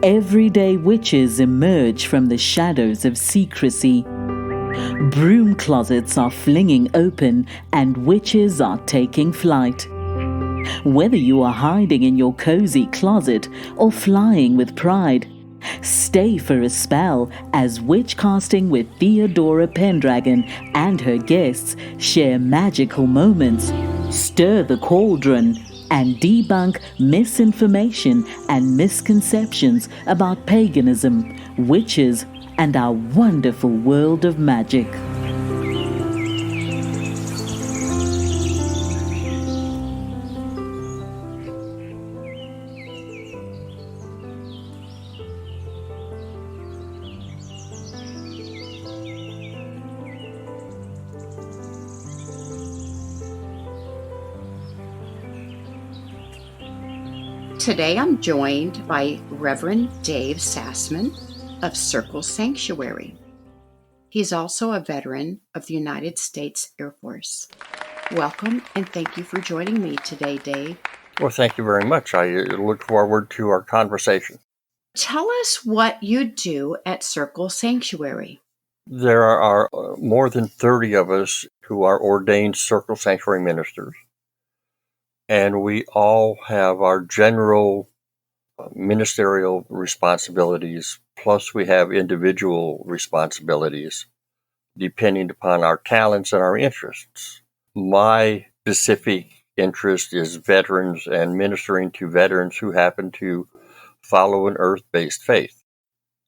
everyday witches emerge from the shadows of secrecy. Broom closets are flinging open and witches are taking flight. Whether you are hiding in your cozy closet or flying with pride, stay for a spell as Witchcasting with Theodora Pendragon and her guests share magical moments, stir the cauldron, and debunk misinformation and misconceptions about paganism, witches, and our wonderful world of magic. Today I'm joined by Reverend Dave Sassman of Circle Sanctuary. He's also a veteran of the United States Air Force. Welcome and thank you for joining me today, Dave. Well, thank you very much. I look forward to our conversation. Tell us what you do at Circle Sanctuary. There are more than 30 of us who are ordained Circle Sanctuary ministers. And we all have our general ministerial responsibilities, plus we have individual responsibilities, depending upon our talents and our interests. My specific interest is veterans and ministering to veterans who happen to follow an earth-based faith.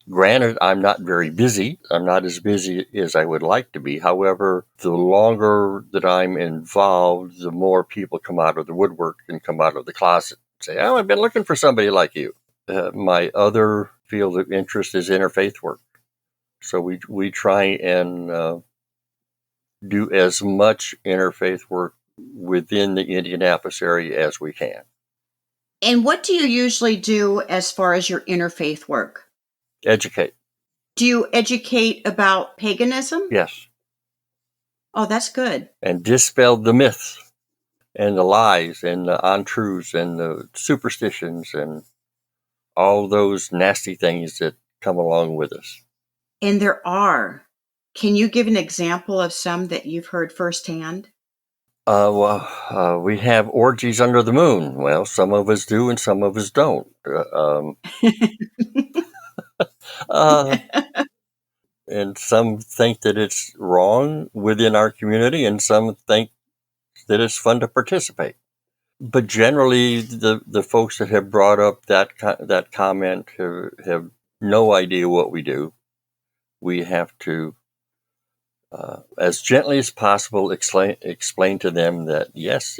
Granted, I'm not very busy. I'm not as busy as I would like to be. However, the longer that I'm involved, the more people come out of the woodwork and come out of the closet and say, "Oh, I've been looking for somebody like you." My other field of interest is interfaith work. So we try and do as much interfaith work within the Indianapolis area as we can. And what do you usually do as far as your interfaith work? Educate. Do you educate about paganism? Yes. Oh, that's good. And dispel the myths and the lies and the untruths and the superstitions and all those nasty things that come along with us. And there are. Can you give an example of some that you've heard firsthand? We have orgies under the moon. Well, some of us do and some of us don't. And some think that it's wrong within our community, and some think that it's fun to participate. But generally, the folks that have brought up that comment have no idea what we do. We have to, as gently as possible, explain to them that yes,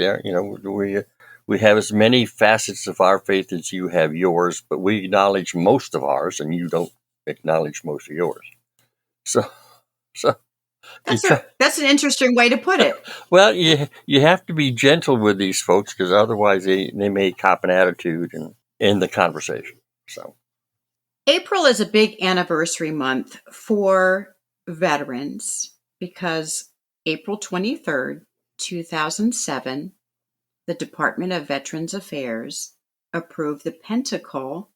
we have as many facets of our faith as you have yours, but we acknowledge most of ours, and you don't acknowledge most of yours. So that's an interesting way to put it. Well, you have to be gentle with these folks because otherwise they may cop an attitude and end the conversation. So, April is a big anniversary month for veterans because April 23rd, 2007, the Department of Veterans Affairs approved the Pentacle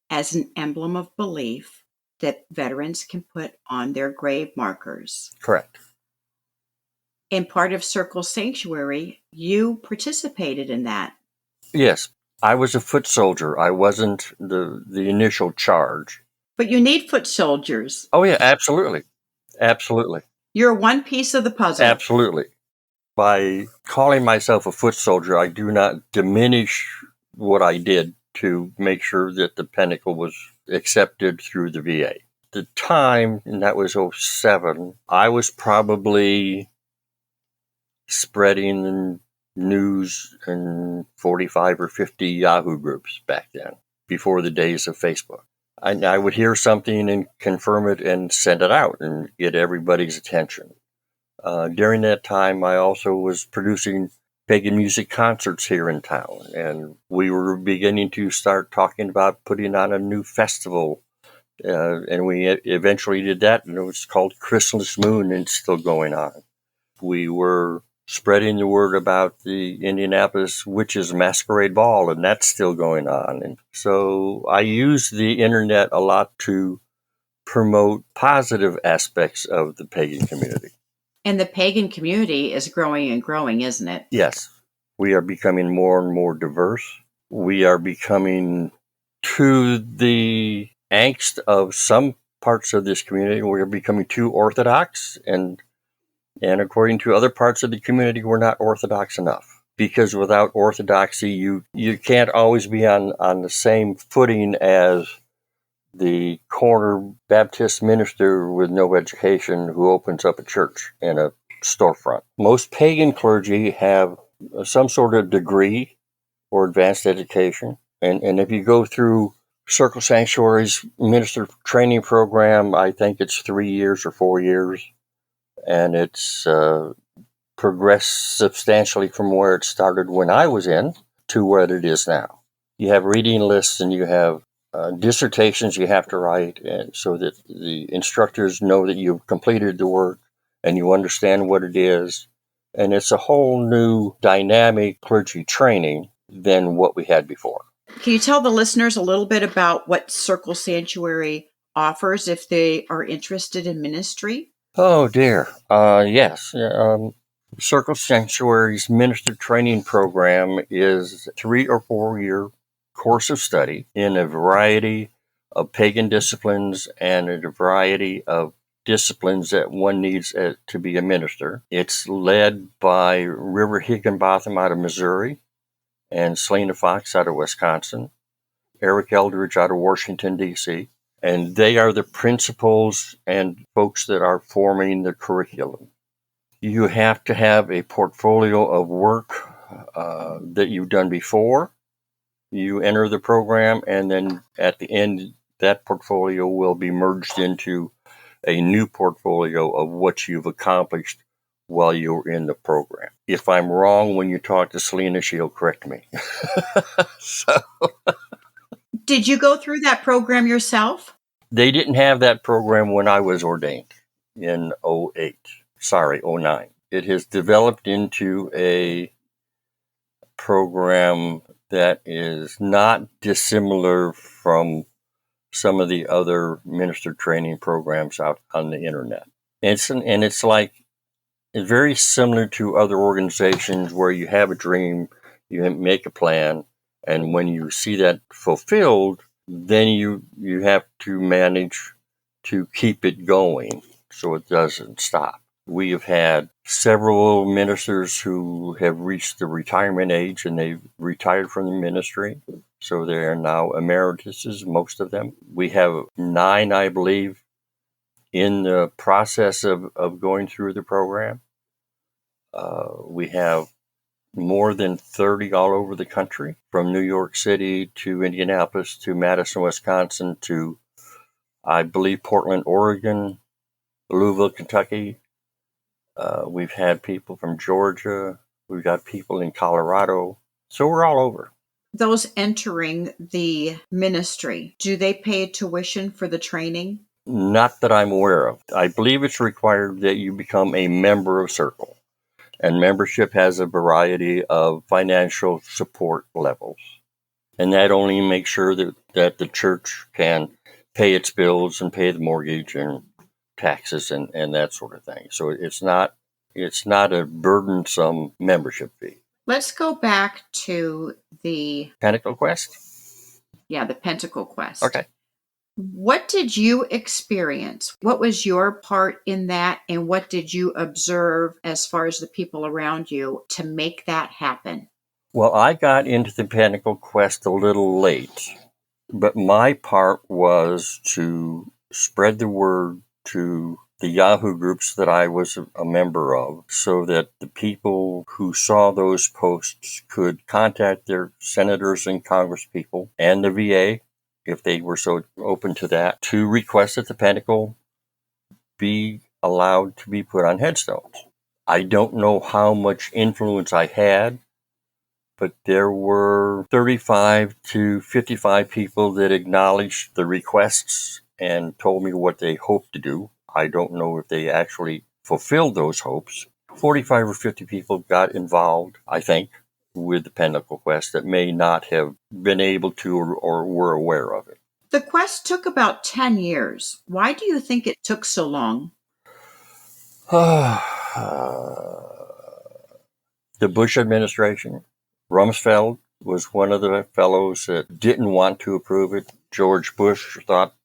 as an emblem of belief that veterans can put on their grave markers. Correct. In part of Circle Sanctuary, you participated in that. Yes, I was a foot soldier. I wasn't the initial charge. But you need foot soldiers. Oh, yeah, absolutely. Absolutely. You're one piece of the puzzle. Absolutely. By calling myself a foot soldier, I do not diminish what I did to make sure that the Pentacle was accepted through the VA. At the time, and that was 2007, I was probably spreading the news in 45 or 50 Yahoo groups back then, before the days of Facebook. I would hear something and confirm it and send it out and get everybody's attention. During that time, I also was producing pagan music concerts here in town, and we were beginning to start talking about putting on a new festival, and we eventually did that, and it was called Christmas Moon, and it's still going on. We were spreading the word about the Indianapolis Witches Masquerade Ball, and that's still going on. And so I use the internet a lot to promote positive aspects of the pagan community. And the pagan community is growing and growing, isn't it? Yes, we are becoming more and more diverse. We are becoming, to the angst of some parts of this community, we are becoming too orthodox, and according to other parts of the community, we're not orthodox enough. Because without orthodoxy, you can't always be on the same footing as the corner Baptist minister with no education who opens up a church in a storefront. Most pagan clergy have some sort of degree or advanced education. And if you go through Circle Sanctuary's minister training program, I think it's 3 years or 4 years. And it's progressed substantially from where it started when I was in to where it is now. You have reading lists and you have dissertations you have to write, and so that the instructors know that you've completed the work and you understand what it is. And it's a whole new dynamic clergy training than what we had before. Can you tell the listeners a little bit about what Circle Sanctuary offers if they are interested in ministry? Oh, dear. Yes. Circle Sanctuary's minister training program is a 3 or 4 year course of study in a variety of pagan disciplines and a variety of disciplines that one needs to be a minister. It's led by River Higginbotham out of Missouri and Selena Fox out of Wisconsin, Eric Eldridge out of Washington, D.C., and they are the principals and folks that are forming the curriculum. You have to have a portfolio of work that you've done before. You enter the program, and then at the end, that portfolio will be merged into a new portfolio of what you've accomplished while you're in the program. If I'm wrong when you talk to Selena, she'll correct me. Did you go through that program yourself? They didn't have that program when I was ordained in 09. It has developed into a program that is not dissimilar from some of the other minister training programs out on the internet. It's very similar to other organizations where you have a dream, you make a plan, and when you see that fulfilled, then you have to manage to keep it going so it doesn't stop. We have had several ministers who have reached the retirement age and they've retired from the ministry. So they are now emeritus's, most of them. We have 9, I believe, in the process of going through the program. We have more than 30 all over the country, from New York City to Indianapolis to Madison, Wisconsin to, I believe, Portland, Oregon, Louisville, Kentucky. We've had people from Georgia. We've got people in Colorado. So we're all over. Those entering the ministry, do they pay tuition for the training? Not that I'm aware of. I believe it's required that you become a member of Circle. And membership has a variety of financial support levels. And that only makes sure that the church can pay its bills and pay the mortgage and taxes and that sort of thing. So it's not a burdensome membership fee. Let's go back to the Pentacle Quest? Yeah, the Pentacle Quest. Okay. What did you experience? What was your part in that? And what did you observe as far as the people around you to make that happen? Well, I got into the Pentacle Quest a little late, but my part was to spread the word to the Yahoo groups that I was a member of so that the people who saw those posts could contact their senators and congresspeople and the VA, if they were so open to that, to request that the Pentacle be allowed to be put on headstones. I don't know how much influence I had, but there were 35 to 55 people that acknowledged the requests and told me what they hoped to do. I don't know if they actually fulfilled those hopes, 45 or 50 people got involved, I think, with the Pentacle Quest that may not have been able to or were aware of it. The quest took about 10 years. Why do you think it took so long? The Bush administration, Rumsfeld was one of the fellows that didn't want to approve it. George Bush thought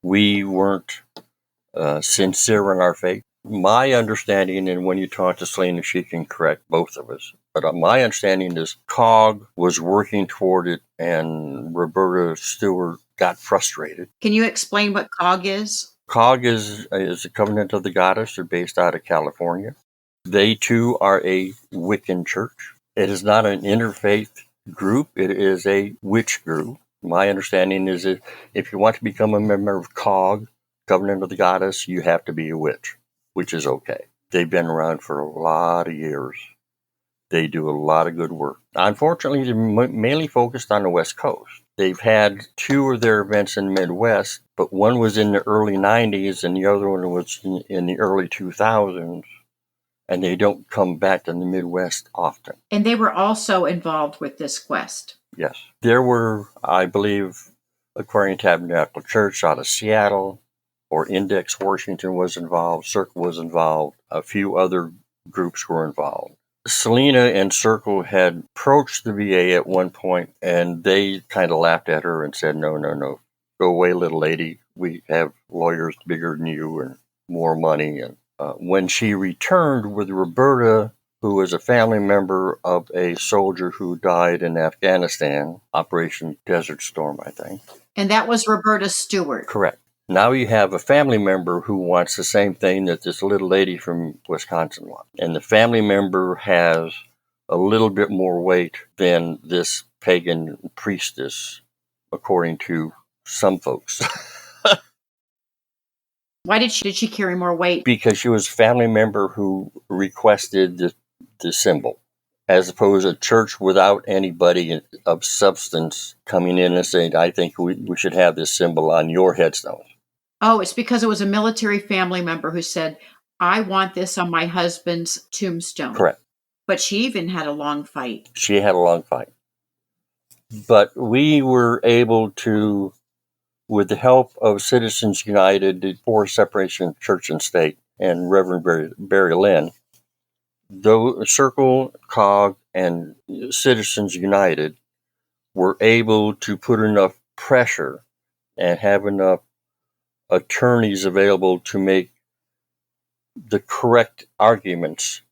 we weren't sincere in our faith. My understanding, and when you talk to Selena, she can correct both of us, but my understanding is COG was working toward it and Roberta Stewart got frustrated. Can you explain what COG is? COG is a covenant of the goddess. They're based out of California. They too are a Wiccan church. It is not an interfaith group. It is a witch group. My understanding is that if you want to become a member of COG, Covenant of the Goddess, you have to be a witch, which is okay. They've been around for a lot of years. They do a lot of good work. Unfortunately, they're mainly focused on the West Coast. They've had 2 of their events in the Midwest, but one was in the early 90s and the other one was in the early 2000s. And they don't come back to the Midwest often. And they were also involved with this quest. Yes. There were, I believe, Aquarian Tabernacle Church out of Seattle, or Index Washington was involved, Circle was involved, a few other groups were involved. Selena and Circle had approached the VA at one point, and they kind of laughed at her and said, no, go away, little lady. We have lawyers bigger than you and more money. And when she returned with Roberta, who was a family member of a soldier who died in Afghanistan, Operation Desert Storm, I think. And that was Roberta Stewart. Correct. Now you have a family member who wants the same thing that this little lady from Wisconsin wants. And the family member has a little bit more weight than this pagan priestess, according to some folks. Why did she carry more weight? Because she was a family member who requested the symbol, as opposed to a church without anybody of substance coming in and saying, I think we should have this symbol on your headstone. Oh, it's because it was a military family member who said, I want this on my husband's tombstone. Correct. But she even had a long fight. She had a long fight. But we were able to, with the help of Citizens United for Separation of Church and State and Reverend Barry Lynn, though Circle, COG, and Citizens United were able to put enough pressure and have enough attorneys available to make the correct arguments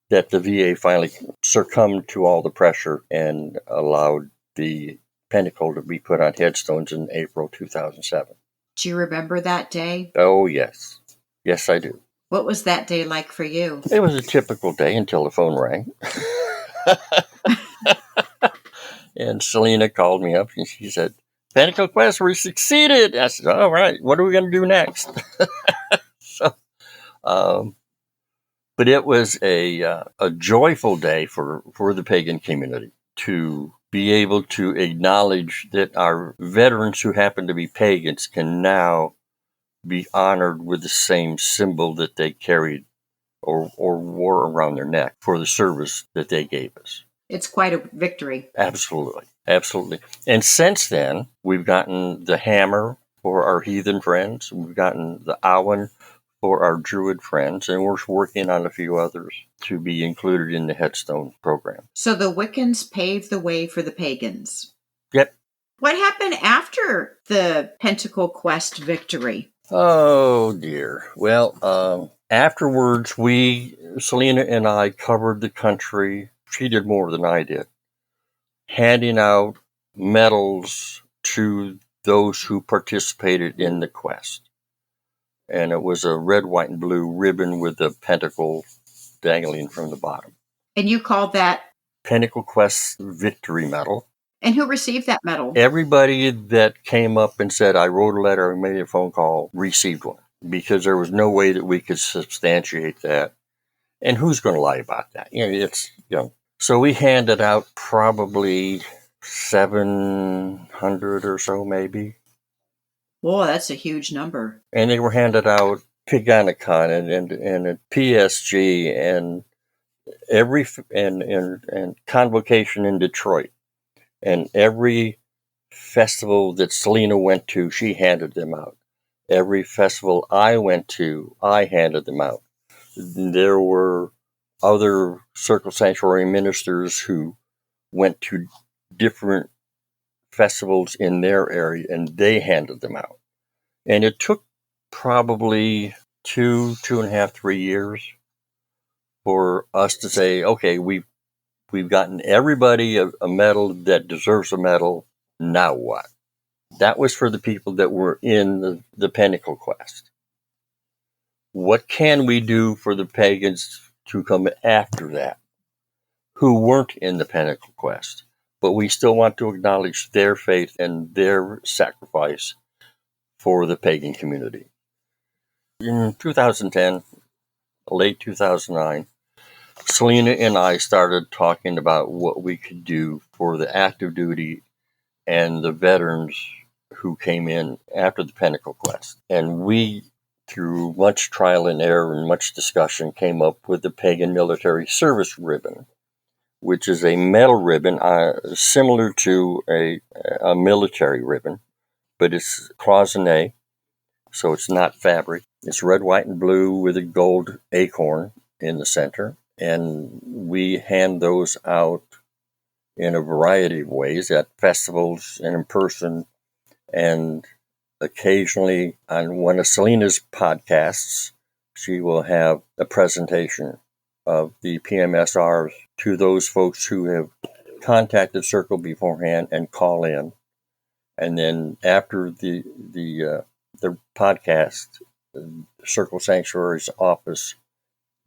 that the VA finally succumbed to all the pressure and allowed the Pentacle to be put on headstones in April 2007. Do you remember that day? Oh, yes. Yes, I do. What was that day like for you? It was a typical day until the phone rang. And Selena called me up and she said, Pentacle Quest, we succeeded. I said, all right, what are we going to do next? But it was a joyful day for the pagan community to be able to acknowledge that our veterans who happen to be pagans can now be honored with the same symbol that they carried or wore around their neck for the service that they gave us. It's quite a victory. Absolutely. Absolutely. And since then, we've gotten the hammer for our heathen friends. We've gotten the awen for our druid friends, and we're working on a few others to be included in the headstone program. So the Wiccans paved the way for the pagans. Yep. What happened after the Pentacle Quest victory? Oh, dear. Well, afterwards, Selena and I covered the country. She did more than I did, handing out medals to those who participated in the quest. And it was a red, white, and blue ribbon with a pentacle dangling from the bottom. And you called that? Pentacle Quest Victory Medal. And who received that medal? Everybody that came up and said, I wrote a letter, I made a phone call, received one. Because there was no way that we could substantiate that. And who's going to lie about that? So we handed out probably 700 or so, maybe. Whoa, that's a huge number. And they were handed out Paganism and PSG and and convocation in Detroit, and every festival that Selena went to, she handed them out. Every festival I went to, I handed them out. There were other Circle Sanctuary ministers who went to different festivals in their area, and they handed them out. And it took probably 2.5, 3 years for us to say, okay, we've gotten everybody a medal that deserves a medal. Now what? That was for the people that were in the Pentacle Quest. What can we do for the pagans to come after that, who weren't in the Pentacle Quest, but we still want to acknowledge their faith and their sacrifice for the pagan community? In 2010, late 2009, Selena and I started talking about what we could do for the active duty and the veterans who came in after the Pentacle Quest. And we, through much trial and error and much discussion, came up with the Pagan Military Service Ribbon, which is a metal ribbon similar to a military ribbon, but it's cloisonné, so it's not fabric. It's red, white, and blue with a gold acorn in the center. And we hand those out in a variety of ways at festivals and in person, and occasionally on one of Selena's podcasts, she will have a presentation of the PMSRs to those folks who have contacted Circle beforehand and call in. And then after the podcast, Circle Sanctuary's office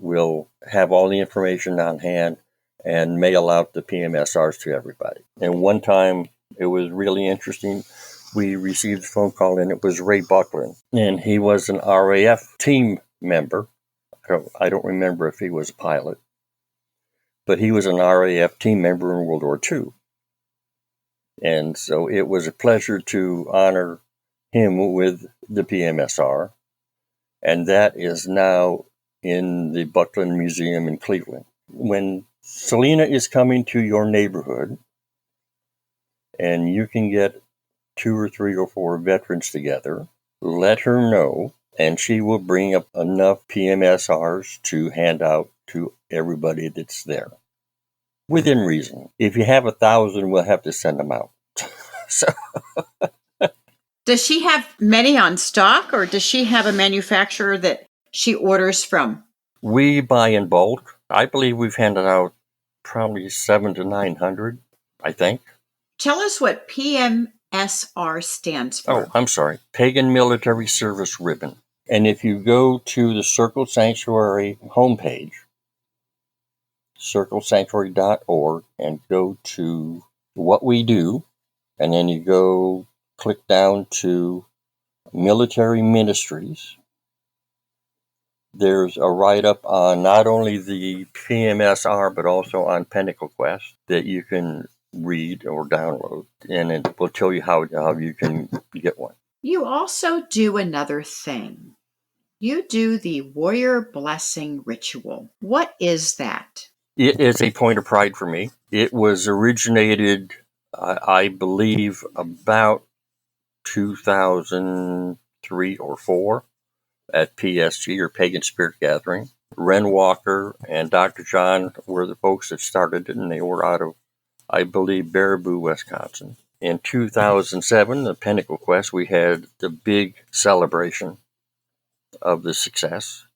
will have all the information on hand and mail out the PMSRs to everybody. And one time, it was really interesting. We received a phone call, and it was Ray Buckland, and he was an RAF team member. I don't remember if he was a pilot, but he was an RAF team member in World War II. And so it was a pleasure to honor him with the PMSR, and that is now in the Buckland Museum in Cleveland. When Selena is coming to your neighborhood, and you can get 2 or 3 or 4 veterans together, let her know, and she will bring up enough PMSRs to hand out to everybody that's there, within reason. If you have 1,000, we'll have to send them out. So, does she have many on stock, or does she have a manufacturer that she orders from? We buy in bulk. I believe we've handed out probably 700 to 900, I think. Tell us what PMSR stands for. Oh, I'm sorry. Pagan Military Service Ribbon. And if you go to the Circle Sanctuary homepage, circlesanctuary.org, and go to what we do, and then you go click down to Military Ministries, there's a write-up on not only the PMSR, but also on Pentacle Quest that you can read or download, and it will tell you how you can get one. You also do another thing. You do the Warrior Blessing Ritual. What is that? It is a point of pride for me. It was originated, I believe, about 2003 or 4 at PSG, or Pagan Spirit Gathering. Ren Walker and Dr. John were the folks that started it, and they were out of, I believe, Baraboo, Wisconsin. In 2007, the Pentacle Quest, we had the big celebration of the success.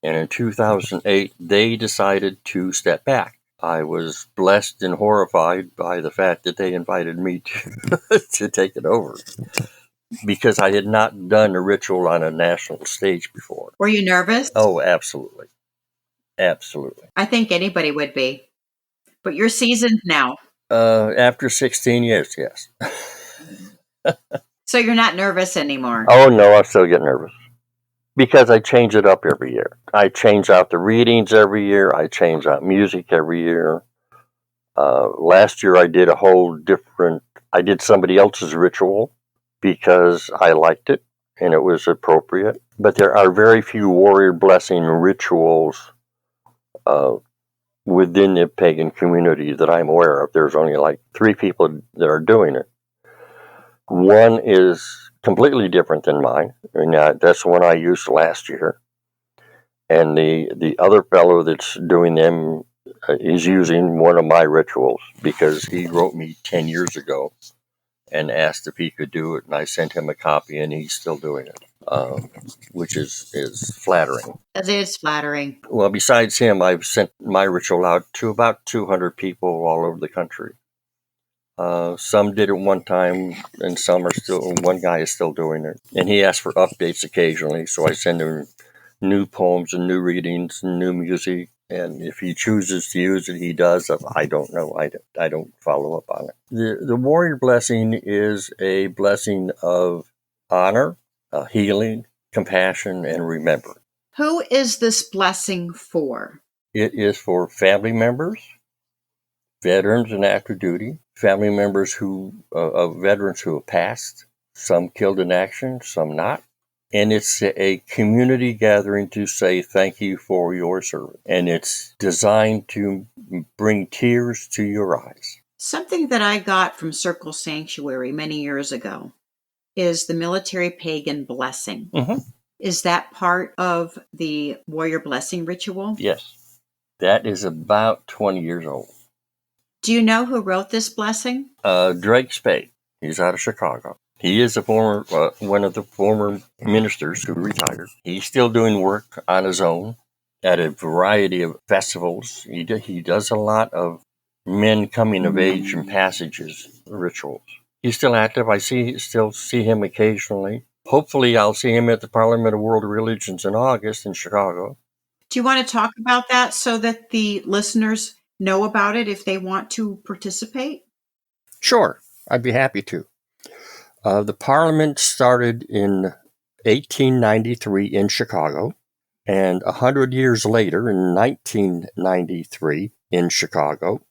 And in 2008, they decided to step back. I was blessed and horrified by the fact that they invited me to take it over, because I had not done a ritual on a national stage before. Were you nervous? Oh, absolutely. Absolutely. I think anybody would be. But you're seasoned now. After 16 years, yes. So you're not nervous anymore. Oh, no, I still get nervous. Because I change it up every year. I change out the readings every year. I change out music every year. Last year I did I did somebody else's ritual because I liked it and it was appropriate. But there are very few warrior blessing rituals within the pagan community that I'm aware of. There's only like 3 people that are doing it. One is completely different than mine, and that's the one I used last year. And the other fellow that's doing them is using one of my rituals because he wrote me 10 years ago and asked if he could do it, and I sent him a copy, and he's still doing it, which is flattering. That is flattering. Well, besides him, I've sent my ritual out to about 200 people all over the country. Some did it one time, and one guy is still doing it. And he asks for updates occasionally, so I send him new poems and new readings and new music. And if he chooses to use it, he does. I don't know. I don't follow up on it. The warrior blessing is a blessing of honor, healing, compassion, and remembrance. Who is this blessing for? It is for family members, veterans and active duty, family members of veterans who have passed, some killed in action, some not. And it's a community gathering to say thank you for your service. And it's designed to bring tears to your eyes. Something that I got from Circle Sanctuary many years ago is the military pagan blessing. Mm-hmm. Is that part of the warrior blessing ritual? Yes. That is about 20 years old. Do you know who wrote this blessing? Drake Spade. He's out of Chicago. He is one of the former ministers who retired. He's still doing work on his own at a variety of festivals. He does a lot of men coming of age and passages rituals. He's still active. I still see him occasionally. Hopefully, I'll see him at the Parliament of World Religions in August in Chicago. Do you want to talk about that so that the listeners know about it if they want to participate? Sure, I'd be happy to. The Parliament started in 1893 in Chicago, and 100 years later, in 1993 in Chicago,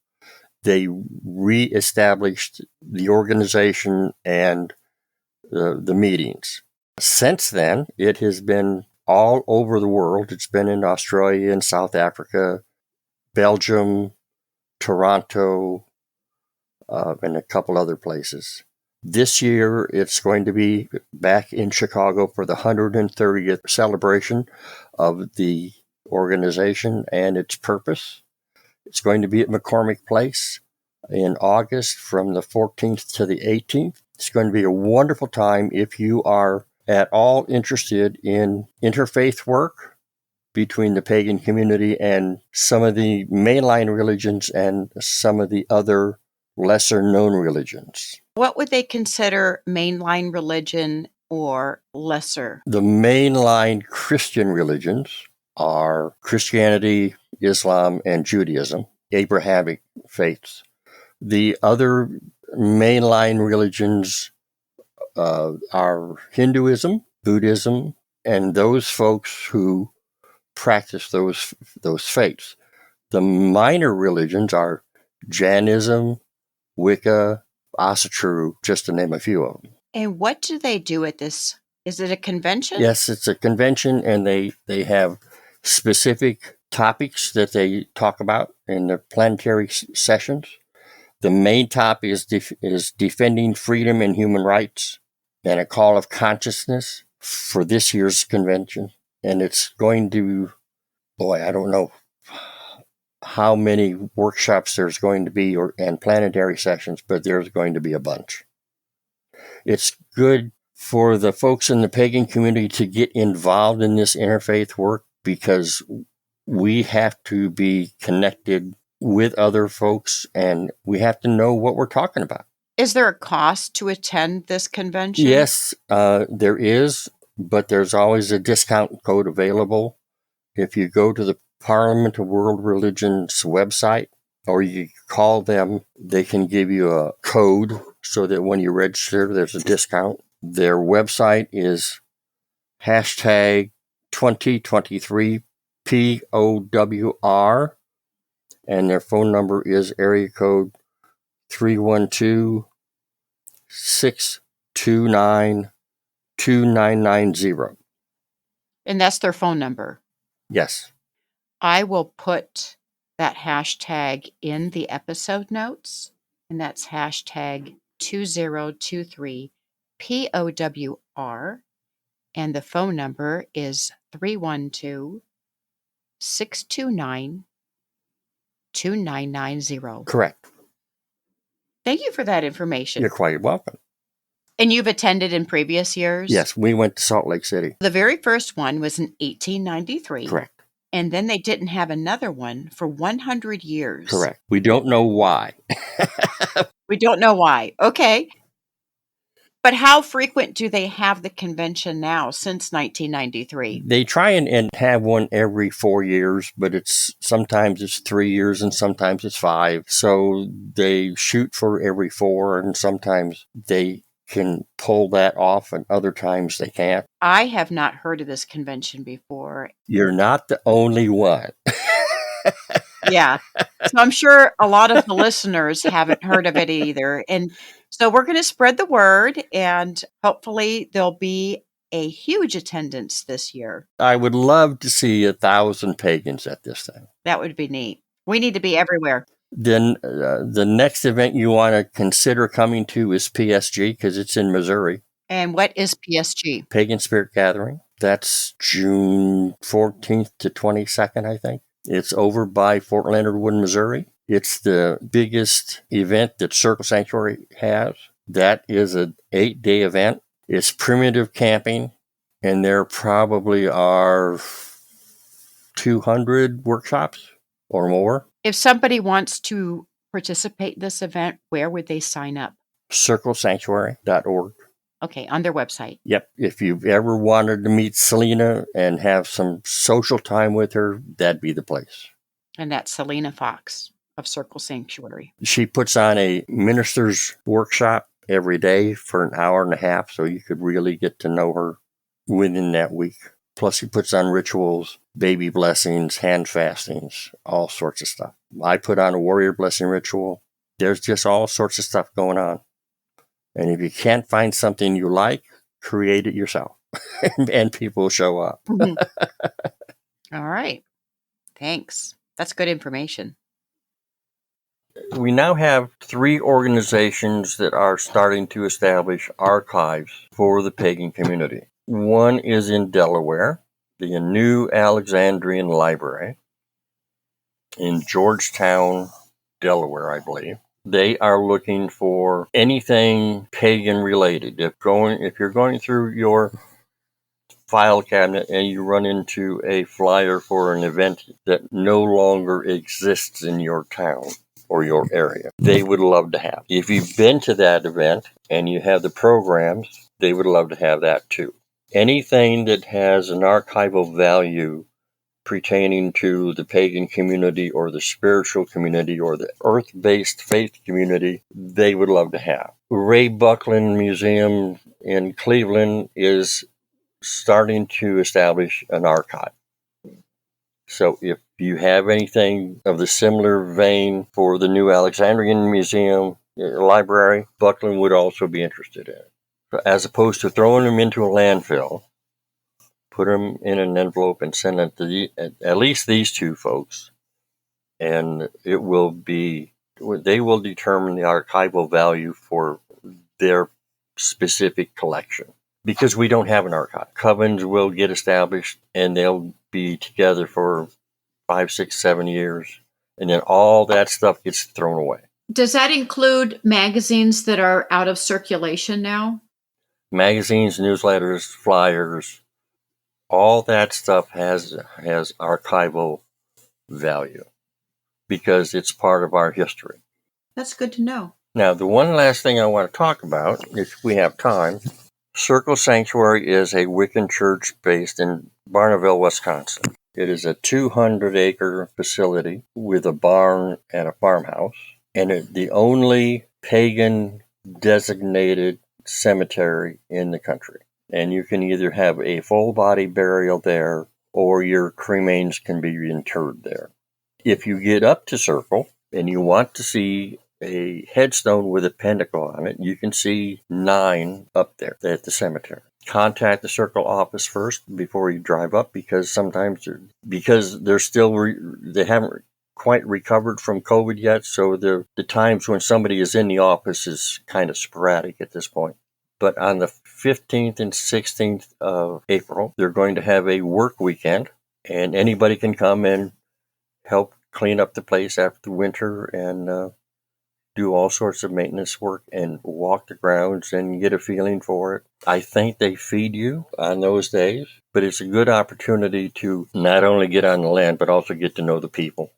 they re-established the organization and the meetings. Since then, it has been all over the world. It's been in Australia and South Africa, Belgium, Toronto, and a couple other places. This year, it's going to be back in Chicago for the 130th celebration of the organization and its purpose. It's going to be at McCormick Place in August from the 14th to the 18th. It's going to be a wonderful time if you are at all interested in interfaith work between the pagan community and some of the mainline religions and some of the other lesser-known religions. What would they consider mainline religion or lesser? The mainline Christian religions are Christianity, Islam, and Judaism, Abrahamic faiths. The other mainline religions are Hinduism, Buddhism, and those folks who practice those faiths. The minor religions are Jainism, Wicca, Asatru, just to name a few of them. And what do they do at this? Is it a convention? Yes, it's a convention, and they have specific topics that they talk about in the planetary sessions. The main topic is defending freedom and human rights, and a call of consciousness for this year's convention. And it's going to, I don't know how many workshops there's going to be and planetary sessions, but there's going to be a bunch. It's good for the folks in the pagan community to get involved in this interfaith work because we have to be connected with other folks and we have to know what we're talking about. Is there a cost to attend this convention? Yes, there is, but there's always a discount code available. If you go to the Parliament of World Religions website, or you call them, they can give you a code so that when you register, there's a discount. Their website is #2023 POWR, and their phone number is area code 312-629-2990. And that's their phone number. Yes. I will put that hashtag in the episode notes, and that's hashtag 2023 POWR, and the phone number is 312-629-2990. Correct. Thank you for that information. You're quite welcome. And you've attended in previous years? Yes, we went to Salt Lake City. The very first one was in 1893. Correct. And then they didn't have another one for 100 years. Correct. We don't know why. We don't know why. Okay. But how frequent do they have the convention now since 1993? They try and have one every 4 years, but sometimes it's 3 years and sometimes it's 5. So they shoot for every 4, and sometimes they can pull that off and other times they can't. I have not heard of this convention before. You're not the only one. Yeah. So I'm sure a lot of the listeners haven't heard of it either. And so we're going to spread the word, and hopefully there'll be a huge attendance this year. I would love to see 1,000 pagans at this thing. That would be neat. We need to be everywhere. Then the next event you want to consider coming to is PSG, because it's in Missouri. And what is PSG? Pagan Spirit Gathering. That's June 14th to 22nd, I think. It's over by Fort Leonard Wood, Missouri. It's the biggest event that Circle Sanctuary has. That is an 8-day event. It's primitive camping, and there probably are 200 workshops or more. If somebody wants to participate in this event, where would they sign up? CircleSanctuary.org. Okay, on their website. Yep. If you've ever wanted to meet Selena and have some social time with her, that'd be the place. And that's Selena Fox of Circle Sanctuary. She puts on a minister's workshop every day for an hour and a half, so you could really get to know her within that week. Plus, she puts on rituals, baby blessings, hand fastings, all sorts of stuff. I put on a warrior blessing ritual. There's just all sorts of stuff going on. And if you can't find something you like, create it yourself, and people will show up. All right. Thanks. That's good information. We now have 3 organizations that are starting to establish archives for the pagan community. One is in Delaware, the New Alexandrian Library in Georgetown, Delaware, I believe. They are looking for anything pagan related. If you're going through your file cabinet and you run into a flyer for an event that no longer exists in your town or your area, they would love to have. If you've been to that event and you have the programs, they would love to have that too. Anything that has an archival value pertaining to the pagan community or the spiritual community or the earth-based faith community, they would love to have. Ray Buckland Museum in Cleveland is starting to establish an archive. So if you have anything of the similar vein for the New Alexandrian Museum Library, Buckland would also be interested in it. As opposed to throwing them into a landfill, put them in an envelope and send it to at least these 2 folks, and they will determine the archival value for their specific collection. Because we don't have an archive. Covens will get established, and they'll be together for 5, 6, 7 years, and then all that stuff gets thrown away. Does that include magazines that are out of circulation now? Magazines, newsletters, flyers, all that stuff has archival value because it's part of our history. That's good to know. Now, the one last thing I want to talk about, if we have time, Circle Sanctuary is a Wiccan church based in Barneville, Wisconsin. It is a 200-acre facility with a barn and a farmhouse, and it's the only pagan designated cemetery in the country. And you can either have a full body burial there or your cremains can be interred there. If you get up to Circle and you want to see a headstone with a pentacle on it, you can see 9 up there at the cemetery. Contact the Circle office first before you drive up, because sometimes they haven't quite recovered from COVID yet, so the times when somebody is in the office is kind of sporadic at this point. But on the 15th and 16th of April, they're going to have a work weekend, and anybody can come and help clean up the place after the winter and do all sorts of maintenance work and walk the grounds and get a feeling for it. I think they feed you on those days, but it's a good opportunity to not only get on the land, but also get to know the people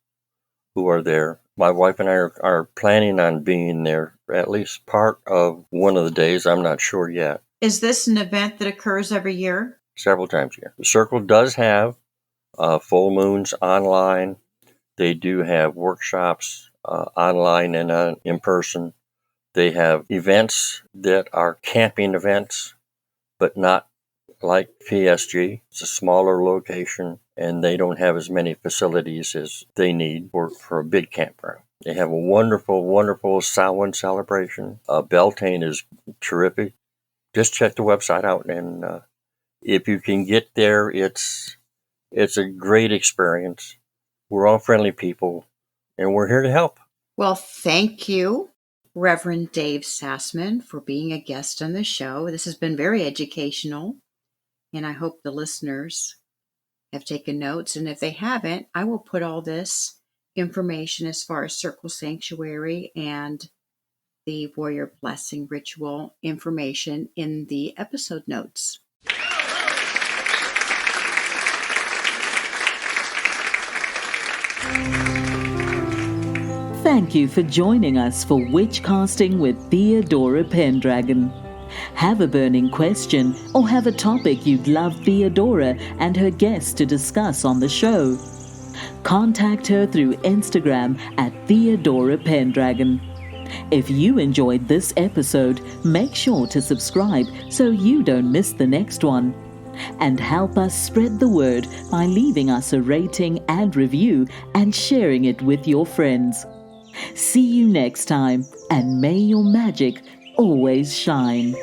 who are there. My wife and I are planning on being there at least part of one of the days. I'm not sure yet. Is this an event that occurs every year? Several times a year. The Circle does have full moons online. They do have workshops online and in person. They have events that are camping events, but not like PSG. It's a smaller location, and they don't have as many facilities as they need for a big campground. They have a wonderful, wonderful Samhain celebration. Beltane is terrific. Just check the website out, and if you can get there, it's a great experience. We're all friendly people, and we're here to help. Well, thank you, Reverend Dave Sassman, for being a guest on the show. This has been very educational, and I hope the listeners have taken notes. And if they haven't, I will put all this information as far as Circle Sanctuary and the Warrior Blessing Ritual information in the episode notes. Thank you for joining us for Witchcasting with Theodora Pendragon. Have a burning question or have a topic you'd love Theodora and her guests to discuss on the show? Contact her through Instagram at Theodora Pendragon. If you enjoyed this episode, make sure to subscribe so you don't miss the next one. And help us spread the word by leaving us a rating and review and sharing it with your friends. See you next time, and may your magic always shine.